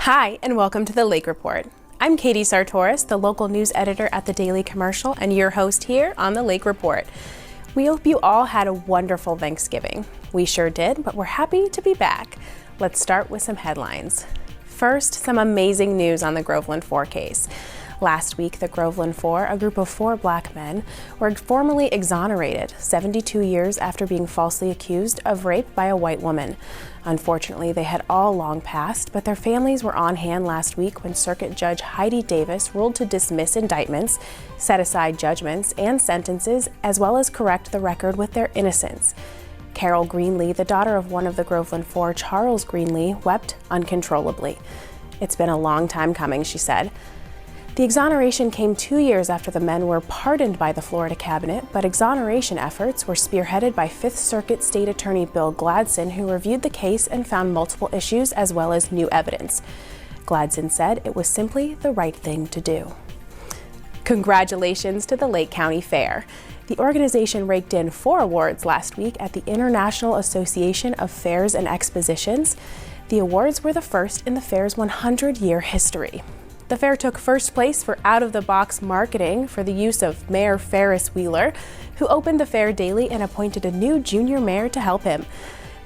Hi, and welcome to the Lake Report. I'm Katie Sartoris, the local news editor at the Daily Commercial, and your host here on the Lake Report. We hope you all had a wonderful Thanksgiving. We sure did, but we're happy to be back. Let's start with some headlines. First, some amazing news on the Groveland 4 case. Last week, the Groveland 4, a group of 4 black men, were formally exonerated 72 years after being falsely accused of rape by a white woman. Unfortunately, they had all long passed, but their families were on hand last week when Circuit Judge Heidi Davis ruled to dismiss indictments, set aside judgments and sentences, as well as correct the record with their innocence. Carol Greenlee, the daughter of one of the Groveland 4, Charles Greenlee, wept uncontrollably. "It's been a long time coming," she said. The exoneration came 2 years after the men were pardoned by the Florida cabinet, but exoneration efforts were spearheaded by Fifth Circuit State Attorney Bill Gladson, who reviewed the case and found multiple issues as well as new evidence. Gladson said it was simply the right thing to do. Congratulations to the Lake County Fair. The organization raked in 4 awards last week at the International Association of Fairs and Expositions. The awards were the first in the fair's 100-year history. The fair took first place for out-of-the-box marketing for the use of Mayor Ferris Wheeler, who opened the fair daily and appointed a new junior mayor to help him.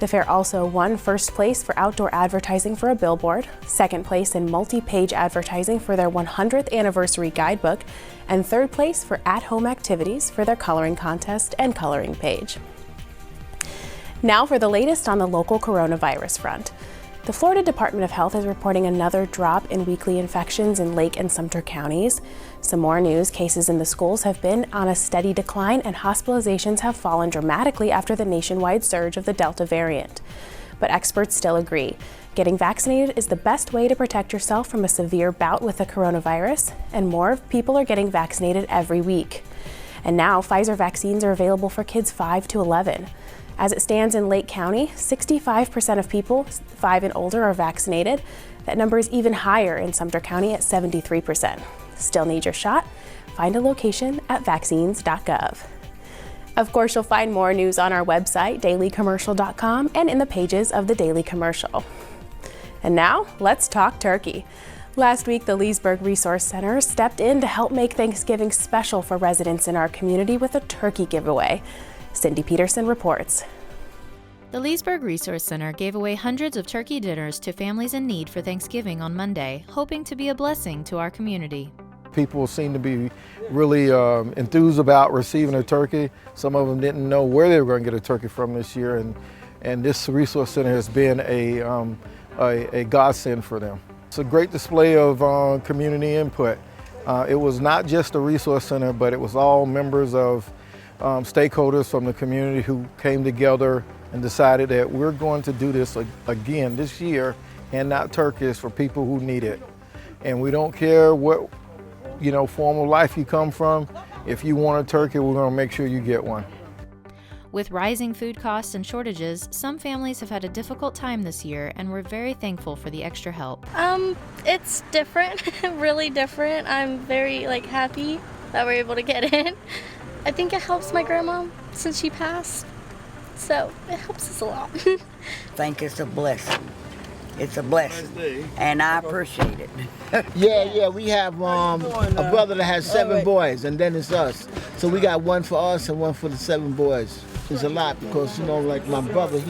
The fair also won first place for outdoor advertising for a billboard, second place in multi-page advertising for their 100th anniversary guidebook, and third place for at-home activities for their coloring contest and coloring page. Now for the latest on the local coronavirus front. The Florida Department of Health is reporting another drop in weekly infections in Lake and Sumter counties. Some more news: cases in the schools have been on a steady decline and hospitalizations have fallen dramatically after the nationwide surge of the Delta variant. But experts still agree. Getting vaccinated is the best way to protect yourself from a severe bout with the coronavirus, and more people are getting vaccinated every week. And now Pfizer vaccines are available for kids 5 to 11. As it stands in Lake County, 65% of people 5 and older are vaccinated. That number is even higher in Sumter County at 73%. Still need your shot? Find a location at vaccines.gov. Of course, you'll find more news on our website, dailycommercial.com, and in the pages of the Daily Commercial. And now, let's talk turkey. Last week, the Leesburg Resource Center stepped in to help make Thanksgiving special for residents in our community with a turkey giveaway. Cindy Peterson reports. The Leesburg Resource Center gave away hundreds of turkey dinners to families in need for Thanksgiving on Monday, hoping to be a blessing to our community. People seem to be really enthused about receiving a turkey. Some of them didn't know where they were going to get a turkey from this year, and this resource center has been a godsend for them. It's a great display of community input. It was not just a resource center, but it was all members of stakeholders from the community who came together and decided that we're going to do this again this year, hand out turkeys for people who need it. And we don't care what form of life you come from. If you want a turkey, we're going to make sure you get one. With rising food costs and shortages, some families have had a difficult time this year, and we're very thankful for the extra help. It's different, really different. I'm very happy that we're able to get in. I think it helps my grandma since she passed, so it helps us a lot. I think it's a blessing. It's a blessing, and I appreciate it. Yeah, we have a brother that has 7 boys, and then it's us. So we got one for us and one for the 7 boys. It's a lot because, like my brother,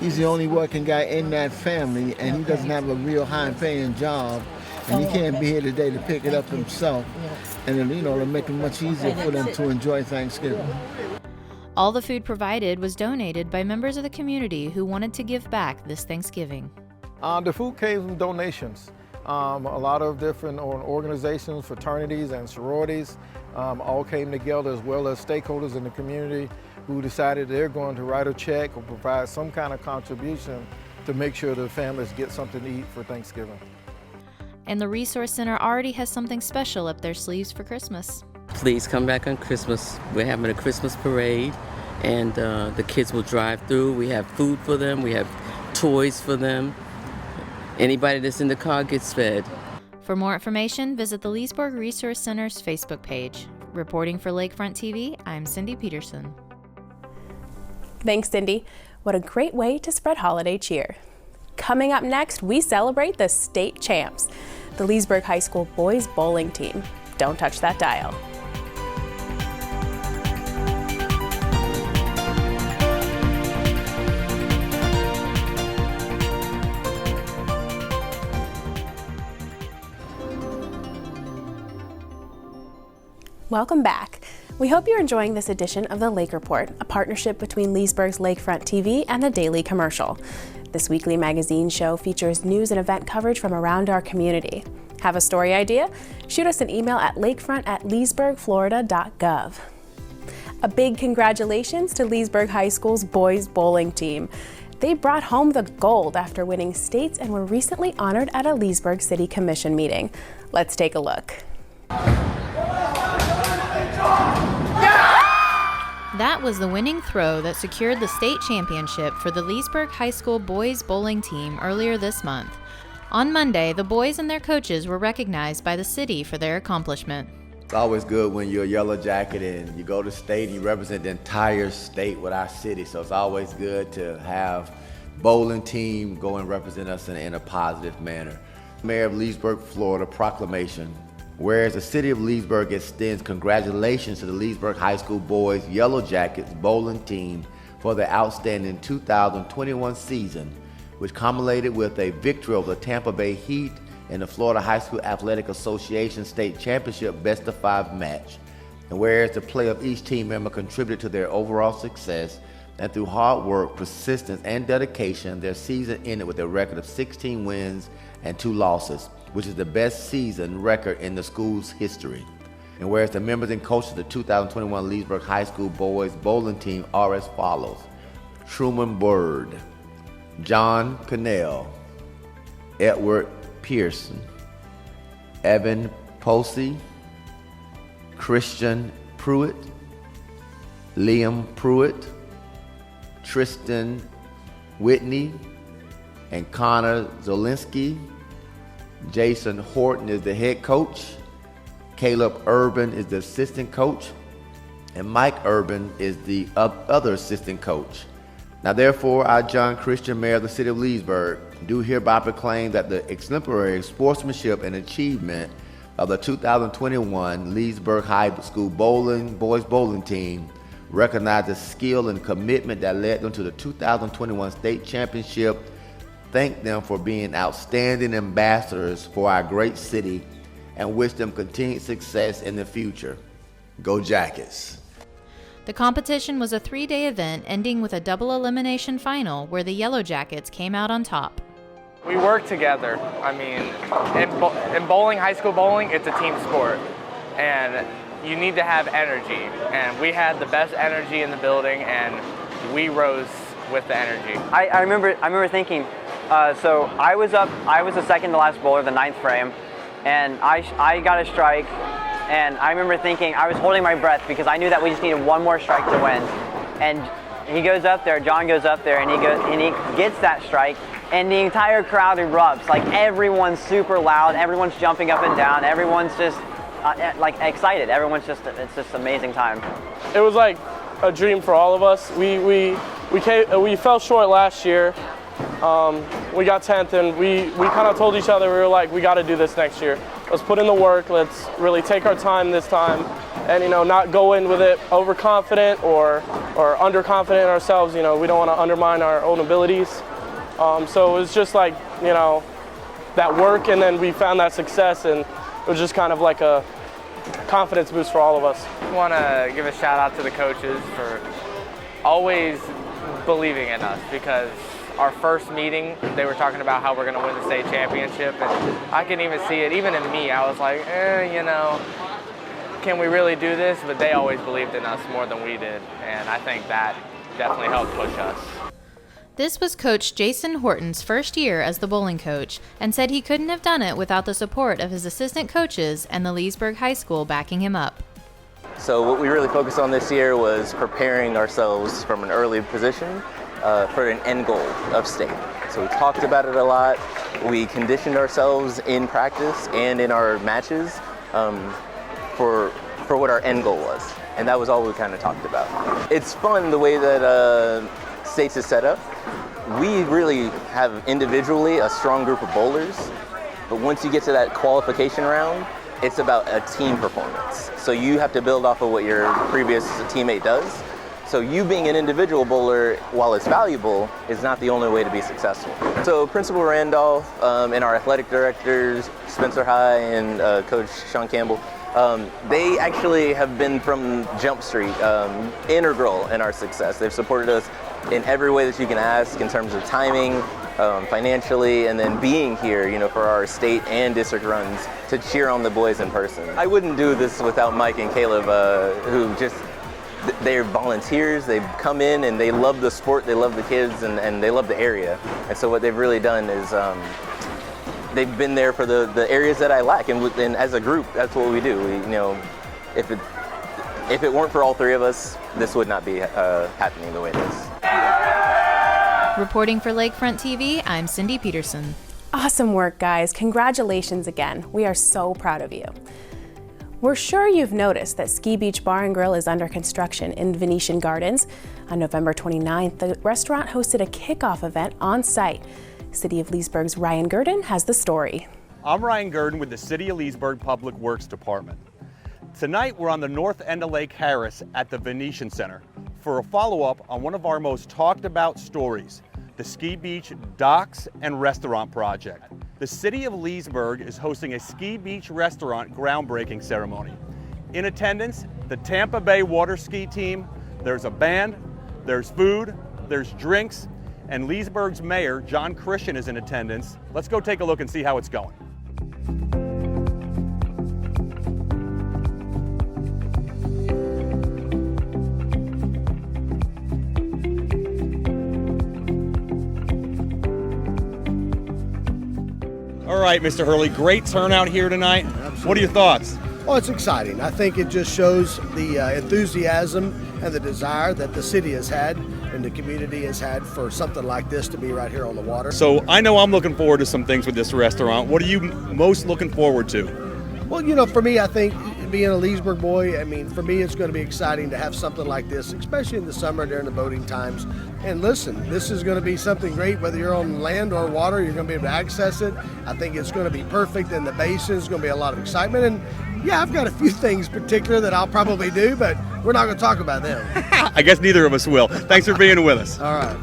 he's the only working guy in that family, and he doesn't have a real high-paying job, and he can't be here today to pick it up himself. And then, it'll make it much easier for them to enjoy Thanksgiving. All the food provided was donated by members of the community who wanted to give back this Thanksgiving. The food came from donations. A lot of different organizations, fraternities and sororities all came together, as well as stakeholders in the community who decided they're going to write a check or provide some kind of contribution to make sure the families get something to eat for Thanksgiving. And the Resource Center already has something special up their sleeves for Christmas. Please come back on Christmas. We're having a Christmas parade, and the kids will drive through. We have food for them. We have toys for them. Anybody that's in the car gets fed. For more information, visit the Leesburg Resource Center's Facebook page. Reporting for Lakefront TV, I'm Cindy Peterson. Thanks, Cindy. What a great way to spread holiday cheer. Coming up next, we celebrate the state champs, the Leesburg High School boys bowling team. Don't touch that dial. Welcome back. We hope you're enjoying this edition of the Lake Report, a partnership between Leesburg's Lakefront TV and the Daily Commercial. This weekly magazine show features news and event coverage from around our community. Have a story idea? Shoot us an email at lakefront@LEESBURGFLORIDA.GOV. A big congratulations to Leesburg High School's boys bowling team. They brought home the gold after winning states and were recently honored at a Leesburg City Commission meeting. Let's take a look. That was the winning throw that secured the state championship for the Leesburg High School boys bowling team earlier this month. On Monday, the boys and their coaches were recognized by the city for their accomplishment. It's always good when you're a Yellow Jacket and you go to state and you represent the entire state with our city. So it's always good to have bowling team go and represent us in a positive manner. Mayor of Leesburg, Florida, proclamation. Whereas the city of Leesburg extends congratulations to the Leesburg High School boys Yellow Jackets bowling team for the outstanding 2021 season, which culminated with a victory over the Tampa Bay Heat in the Florida High School Athletic Association State Championship Best of 5 match. And whereas the play of each team member contributed to their overall success, and through hard work, persistence, and dedication, their season ended with a record of 16 wins and 2 losses, which is the best season record in the school's history. And whereas the members and coaches of the 2021 Leesburg High School boys bowling team are as follows: Truman BYRD, John CONNELL, Edward Pearson, Evan Posey, Christian Pruitt, Liam Pruitt, Tristan Whitney, and Connor Zolinski. Jason Horton is the head coach. Caleb Urban is the assistant coach. And Mike Urban is the other assistant coach. Now therefore, I, John Christian, Mayor of the City of Leesburg, do hereby proclaim that the exemplary sportsmanship and achievement of the 2021 Leesburg High School boys bowling team recognize the skill and commitment that led them to the 2021 state championship. Thank them for being outstanding ambassadors for our great city and wish them continued success in the future. Go Jackets. The competition was a 3-day event ending with a double elimination final where the Yellow Jackets came out on top. We work together. I mean, in bowling, high school bowling, it's a team sport. And you need to have energy. And we had the best energy in the building and we rose with the energy. I remember thinking, so I was the second to last bowler, the 9th frame, and I got a strike, and I remember thinking, I was holding my breath because I knew that we just needed one more strike to win. And he goes up there, John goes up there, and he gets that strike, and the entire crowd erupts. Like everyone's super loud, everyone's jumping up and down, everyone's just like excited. It's just an amazing time. It was like a dream for all of us. We fell short last year. We got 10th, and we kind of told each other, we were like, we got to do this next year. Let's put in the work. Let's really take our time this time, and not go in with it overconfident or underconfident in ourselves. We don't want to undermine our own abilities. So it was just like that work, and then we found that success, and it was just kind of like a confidence boost for all of us. I want to give a shout out to the coaches for always believing in us, because our first meeting, they were talking about how we're going to win the state championship, and I can even see it, even in me. I was like, can we really do this? But they always believed in us more than we did, and I think that definitely helped push us. This was Coach Jason Horton's first year as the bowling coach, and said he couldn't have done it without the support of his assistant coaches and the Leesburg High School backing him up. So what we really focused on this year was preparing ourselves from an early position for an end goal of state. So we talked about it a lot. We conditioned ourselves in practice and in our matches for what our end goal was. And that was all we kind of talked about. It's fun the way that States is set up. we really have individually a strong group of bowlers, but once you get to that qualification round, it's about a team performance. So you have to build off of what your previous teammate does. So you being an individual bowler, while it's valuable, is not the only way to be successful. So Principal Randolph and our athletic directors, Spencer High and Coach Sean Campbell, they actually have been from Jump Street integral in our success. They've supported us in every way that you can ask in terms of timing, financially, and then being here, you know, for our state and district runs to cheer on the boys in person. I wouldn't do this without Mike and Caleb, who just, they're volunteers. They come in and they love the sport, they love the kids, and they love the area. And so what they've really done is they've been there for the areas that I lack. And as a group, that's what we do. We, you know, if it weren't for all three of us, this would not be happening the way it is. Reporting for Lakefront TV, I'm Cindy Peterson. Awesome work, guys. Congratulations again. We are so proud of you. We're sure you've noticed that Ski Beach Bar and Grill is under construction in Venetian Gardens. On November 29th, the restaurant hosted a kickoff event on site. City of Leesburg's Ryan Gurdon has the story. I'm Ryan Gurdon with the City of Leesburg Public Works Department. Tonight we're on the north end of Lake Harris at the Venetian Center for a follow-up on one of our most talked about stories, the Ski Beach Docks and Restaurant Project. The City of Leesburg is hosting a Ski Beach restaurant groundbreaking ceremony. In attendance, the Tampa Bay water ski team, there's a band, there's food, there's drinks, and Leesburg's mayor, John Christian, is in attendance. Let's go take a look and see how it's going. All right, Mr. Hurley, great turnout here tonight. Absolutely. What are your thoughts? Oh, it's exciting. I think it just shows the enthusiasm and the desire that the city has had and the community has had for something like this to be right here on the water. So I know I'm looking forward to some things with this restaurant. What are you most looking forward to? Well, you know, for me, I think being a Leesburg boy, I mean, for me, it's going to be exciting to have something like this, especially in the summer during the boating times. And listen, this is going to be something great, whether you're on land or water, you're going to be able to access it. I think it's going to be perfect in the basin. It's going to be a lot of excitement. And yeah, I've got a few things particular that I'll probably do, but we're not going to talk about them. I guess neither of us will. Thanks for being with us. All right.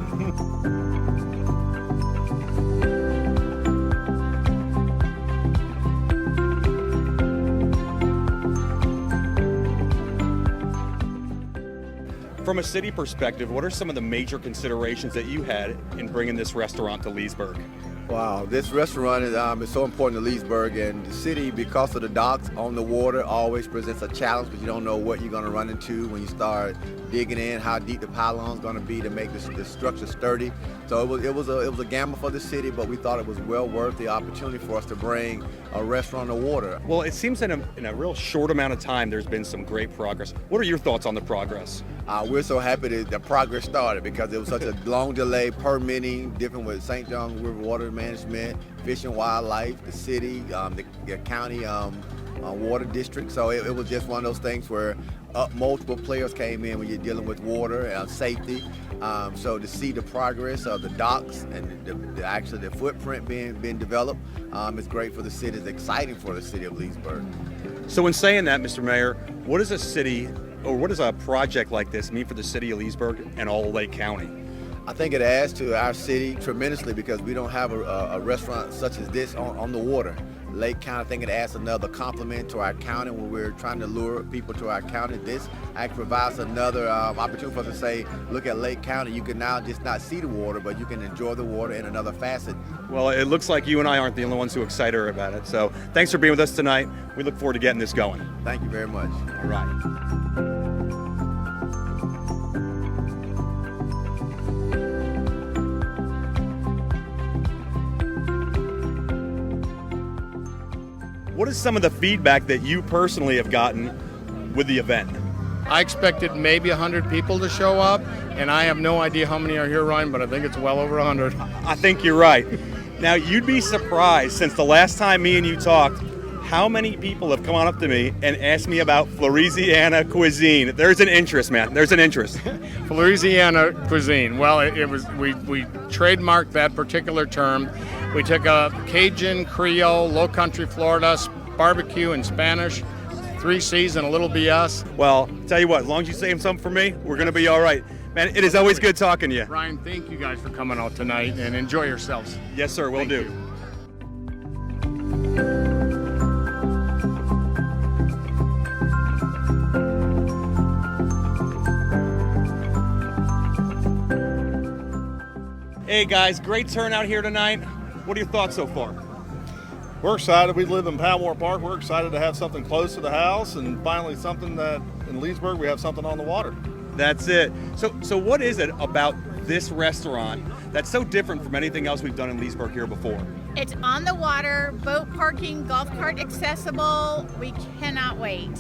From a city perspective, what are some of the major considerations that you had in bringing this restaurant to Leesburg? Wow, this restaurant is so important to Leesburg, and the city, because of the docks on the water, always presents a challenge because you don't know what you're going to run into when you start digging in, how deep the pylon's going to be to make the structure sturdy. So it was a gamble for the city, but we thought it was well worth the opportunity for us to bring a restaurant on the water. Well, it seems in a real short amount of time there's been some great progress. What are your thoughts on the progress? We're so happy that the progress started because it was such a long delay, permitting, different with St. John River Water Management, Fish and Wildlife, the city, the county water district. So it was just one of those things where multiple players came in when you're dealing with water and safety. So to see the progress of the docks and actually the footprint being developed, is great for the city. It's exciting for the city of Leesburg. So in saying that, Mr. Mayor, what does a city, or what does a project like this mean for the city of Leesburg and all of Lake County? I think it adds to our city tremendously because we don't have a restaurant such as this on the water. Lake County, I think it adds another complement to our county when we're trying to lure people to our county. This actually provides another opportunity for us to say, look at Lake County. You can now just not see the water, but you can enjoy the water in another facet. Well, it looks like you and I aren't the only ones who are excited about it. So thanks for being with us tonight. We look forward to getting this going. Thank you very much. All right. What is some of the feedback that you personally have gotten with the event? I expected maybe 100 people to show up, and I have no idea how many are here, Ryan, but I think it's well over 100. I think you're right. Now, you'd be surprised, since the last time me and you talked, how many people have come on up to me and asked me about Louisiana cuisine? There's an interest, man. There's an interest. Louisiana cuisine. Well, we trademarked that particular term. We took a Cajun, Creole, Low Country Florida, barbecue and Spanish, 3 C's and a little BS. Well, tell you what, as long as you save something for me, we're going to be all right. Man, it is always good talking to you. Ryan, thank you guys for coming out tonight and enjoy yourselves. Yes, sir, will do. Hey guys, great turnout here tonight. What are your thoughts so far? We're excited. We live in Palmore Park. We're excited to have something close to the house and finally something that in Leesburg we have something on the water. That's it. So what is it about this restaurant that's so different from anything else we've done in Leesburg here before? It's on the water, boat parking, golf cart accessible. We cannot wait.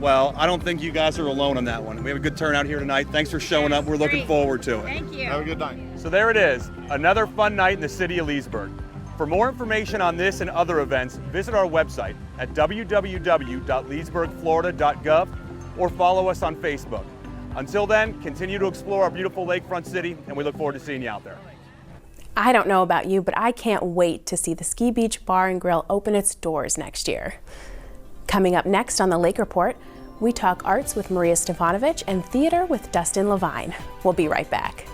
Well, I don't think you guys are alone on that one. We have a good turnout here tonight. Thanks for showing up. We're looking forward to it. Thank you. Have a good night. So there it is, another fun night in the city of Leesburg. For more information on this and other events, visit our website at www.leesburgflorida.gov or follow us on Facebook. Until then, continue to explore our beautiful lakefront city, and we look forward to seeing you out there. I don't know about you, but I can't wait to see the Ski Beach Bar and Grill open its doors next year. Coming up next on the Lake Report, we talk arts with Maria Stefanovic and theater with Dustin LAVINE. We'll be right back.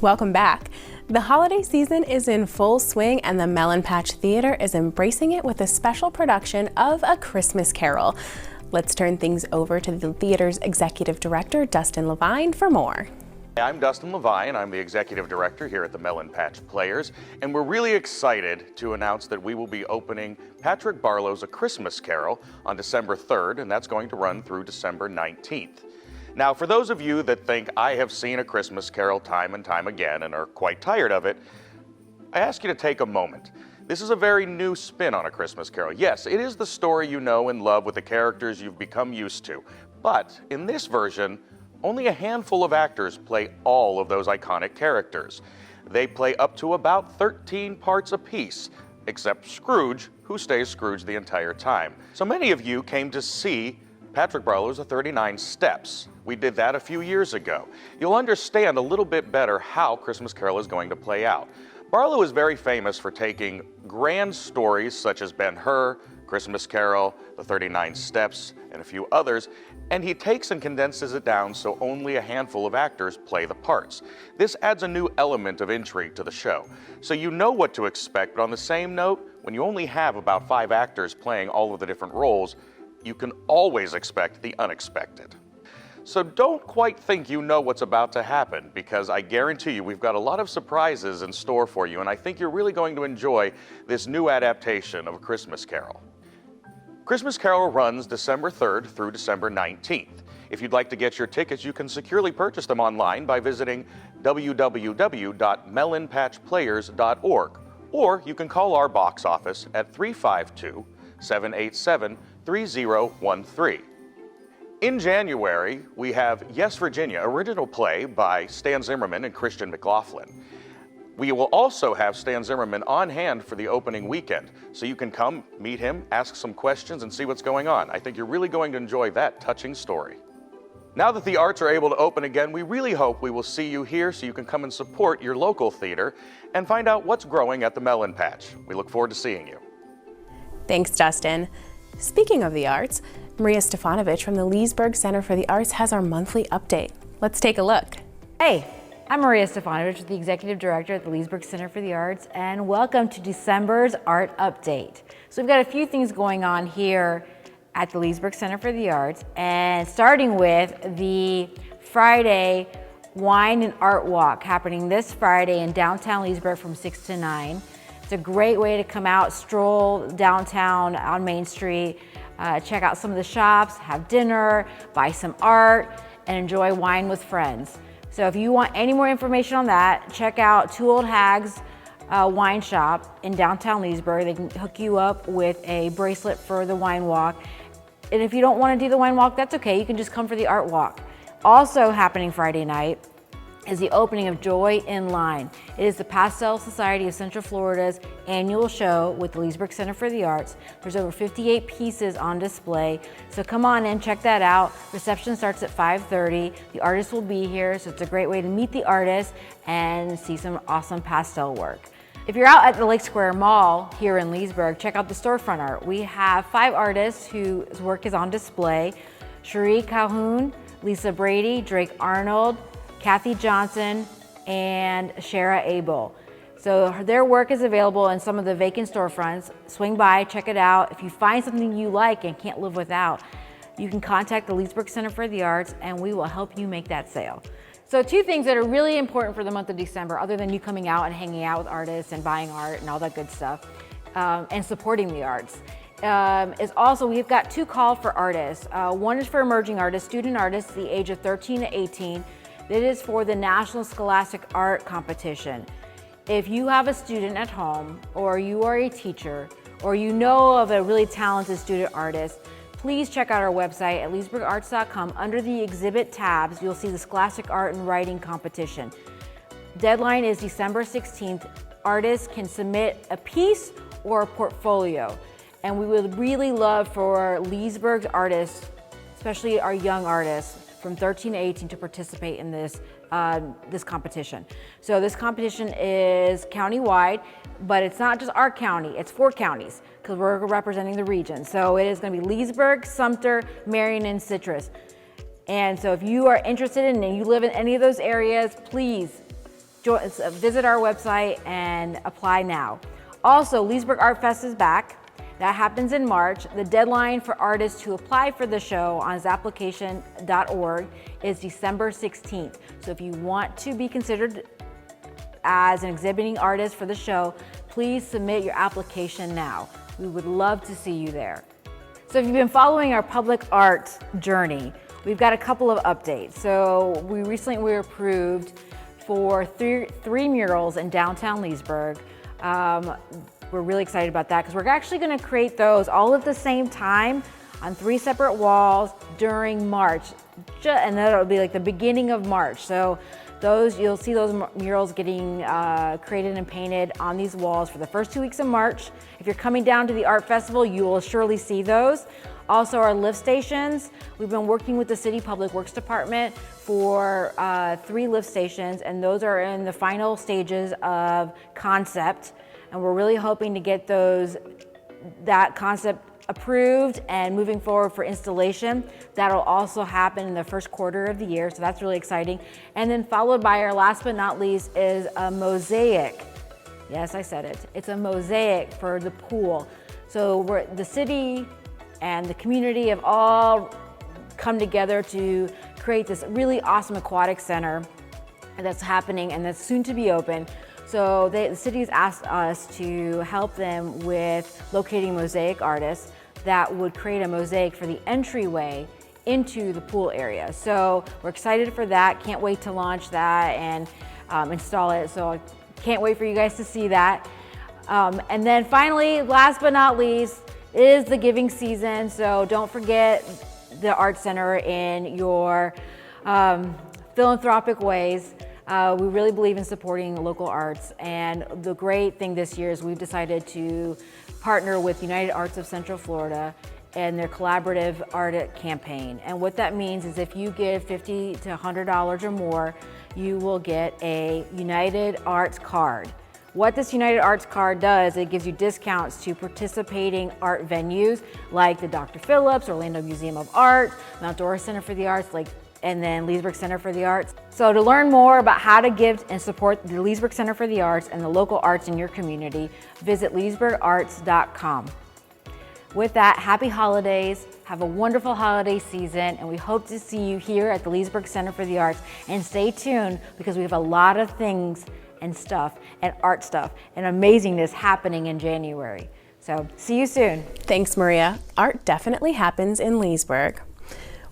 Welcome back. The holiday season is in full swing and the Melon Patch Theater is embracing it with a special production of A Christmas Carol. Let's turn things over to the theater's executive director, Dustin LAVINE, for more. I'm Dustin LAVINE. I'm the executive director here at the Melon Patch Players, and we're really excited to announce that we will be opening Patrick Barlow's A Christmas Carol on December 3rd, and that's going to run through December 19th. Now, for those of you that think I have seen A Christmas Carol time and time again and are quite tired of it, I ask you to take a moment. This is a very new spin on A Christmas Carol. Yes, it is the story you know and love with the characters you've become used to, but in this version, only a handful of actors play all of those iconic characters. They play up to about 13 parts apiece, except Scrooge, who stays Scrooge the entire time. So many of you came to see Patrick Barlow's The 39 Steps. We did that a few years ago. You'll understand a little bit better how Christmas Carol is going to play out. Barlow is very famous for taking grand stories such as Ben-Hur, Christmas Carol, The 39 Steps, and a few others, and he takes and condenses it down so only a handful of actors play the parts. This adds a new element of intrigue to the show. So you know what to expect, but on the same note, when you only have about 5 actors playing all of the different roles, you can always expect the unexpected. So don't quite think you know what's about to happen, because I guarantee you we've got a lot of surprises in store for you, and I think you're really going to enjoy this new adaptation of A Christmas Carol. Christmas Carol runs December 3rd through December 19th. If you'd like to get your tickets, you can securely purchase them online by visiting www.melonpatchplayers.org, or you can call our box office at 352-787-3013. In January, we have Yes, Virginia, original play by Stan Zimmerman and Christian McLaughlin. We will also have Stan Zimmerman on hand for the opening weekend, so you can come, meet him, ask some questions, and see what's going on. I think you're really going to enjoy that touching story. Now that the arts are able to open again, we really hope we will see you here so you can come and support your local theater and find out what's growing at the Melon Patch. We look forward to seeing you. Thanks, Dustin. Speaking of the arts, Maria Stefanovic from the Leesburg Center for the Arts has our monthly update. Let's take a look. Hey, I'm Maria Stefanovic, the Executive Director at the Leesburg Center for the Arts, and welcome to December's Art Update. So we've got a few things going on here at the Leesburg Center for the Arts, and starting with the Friday Wine and Art Walk happening this Friday in downtown Leesburg from 6 to 9. It's a great way to come out, stroll downtown on Main Street, check out some of the shops, have dinner, buy some art, and enjoy wine with friends. So if you want any more information on that, check out Two Old Hags Wine Shop in downtown Leesburg. They can hook you up with a bracelet for the wine walk. And if you don't want to do the wine walk, that's okay. You can just come for the art walk. Also happening Friday night is the opening of Joy in Line. It is the Pastel Society of Central Florida's annual show with the Leesburg Center for the Arts. There's over 58 pieces on display, so come on in, check that out. Reception starts at 5:30. The artists will be here, so it's a great way to meet the artists and see some awesome pastel work. If you're out at the Lake Square Mall here in Leesburg, check out the storefront art. We have 5 artists whose work is on display: Cherie Calhoun, Lisa Brady, Drake Arnold, Kathy Johnson, and Shara Abel. So their work is available in some of the vacant storefronts. Swing by, check it out. If you find something you like and can't live without, you can contact the Leesburg Center for the Arts and we will help you make that sale. So 2 things that are really important for the month of December, other than you coming out and hanging out with artists and buying art and all that good stuff, and supporting the arts, is also we've got 2 calls for artists. One is for emerging artists, student artists, the age of 13 to 18. It is for the National Scholastic Art Competition. If you have a student at home, or you are a teacher, or you know of a really talented student artist, please check out our website at leesburgarts.com. Under the exhibit tabs, you'll see the Scholastic Art and Writing Competition. Deadline is December 16th. Artists can submit a piece or a portfolio. And we would really love for Leesburg's artists, especially our young artists, from 13 to 18 to participate in this competition. So this competition is countywide, but it's not just our county, it's 4 counties because we're representing the region. So it is going to be Leesburg, Sumter, Marion, and Citrus. And so if you are interested in and you live in any of those areas, please visit our website and apply now. Also, Leesburg Art Fest is back. That happens in March. The deadline for artists to apply for the show on zapplication.org is December 16th. So if you want to be considered as an exhibiting artist for the show, please submit your application now. We would love to see you there. So if you've been following our public art journey, we've got a couple of updates. So we recently were approved for three murals in downtown Leesburg. We're really excited about that because we're actually going to create those all at the same time on 3 separate walls during March, and that'll be like the beginning of March. So you'll see those murals getting created and painted on these walls for the first 2 weeks of March. If you're coming down to the art festival, you will surely see those. Also, our lift stations. We've been working with the City Public Works Department for 3 lift stations, and those are in the final stages of concept. And we're really hoping to get that concept approved and moving forward for installation. That'll also happen in the first quarter of the year, so that's really exciting. And then followed by our last but not least is a mosaic. Yes, I said it. It's a mosaic for the pool. So the city and the community have all come together to create this really awesome aquatic center that's happening and that's soon to be open. So the city has asked us to help them with locating mosaic artists that would create a mosaic for the entryway into the pool area. So we're excited for that. Can't wait to launch that and install it. So I can't wait for you guys to see that. And then finally, last but not least, is the giving season. So don't forget the Art Center in your philanthropic ways. We really believe in supporting local arts, and the great thing this year is we've decided to partner with United Arts of Central Florida and their collaborative art campaign. And what that means is if you give $50 to $100 or more, you will get a United Arts card. What this United Arts card does, it gives you discounts to participating art venues like the Dr. Phillips, Orlando Museum of Art, Mount Dora Center for the Arts, and then Leesburg Center for the Arts. So to learn more about how to give and support the Leesburg Center for the Arts and the local arts in your community, visit LEESBURGARTS.com. With that, happy holidays, have a wonderful holiday season, and we hope to see you here at the Leesburg Center for the Arts. And stay tuned because we have a lot of things and stuff and art stuff and amazingness happening in January. So see you soon. Thanks, Maria. Art definitely happens in Leesburg.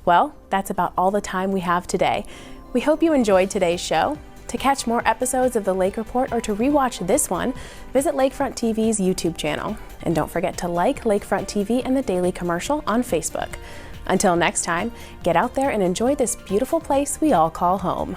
Well, that's about all the time we have today. We hope you enjoyed today's show. To catch more episodes of the Lake Report or to rewatch this one, visit Lakefront TV's YouTube channel. And don't forget to like Lakefront TV and the Daily Commercial on Facebook. Until next time, get out there and enjoy this beautiful place we all call home.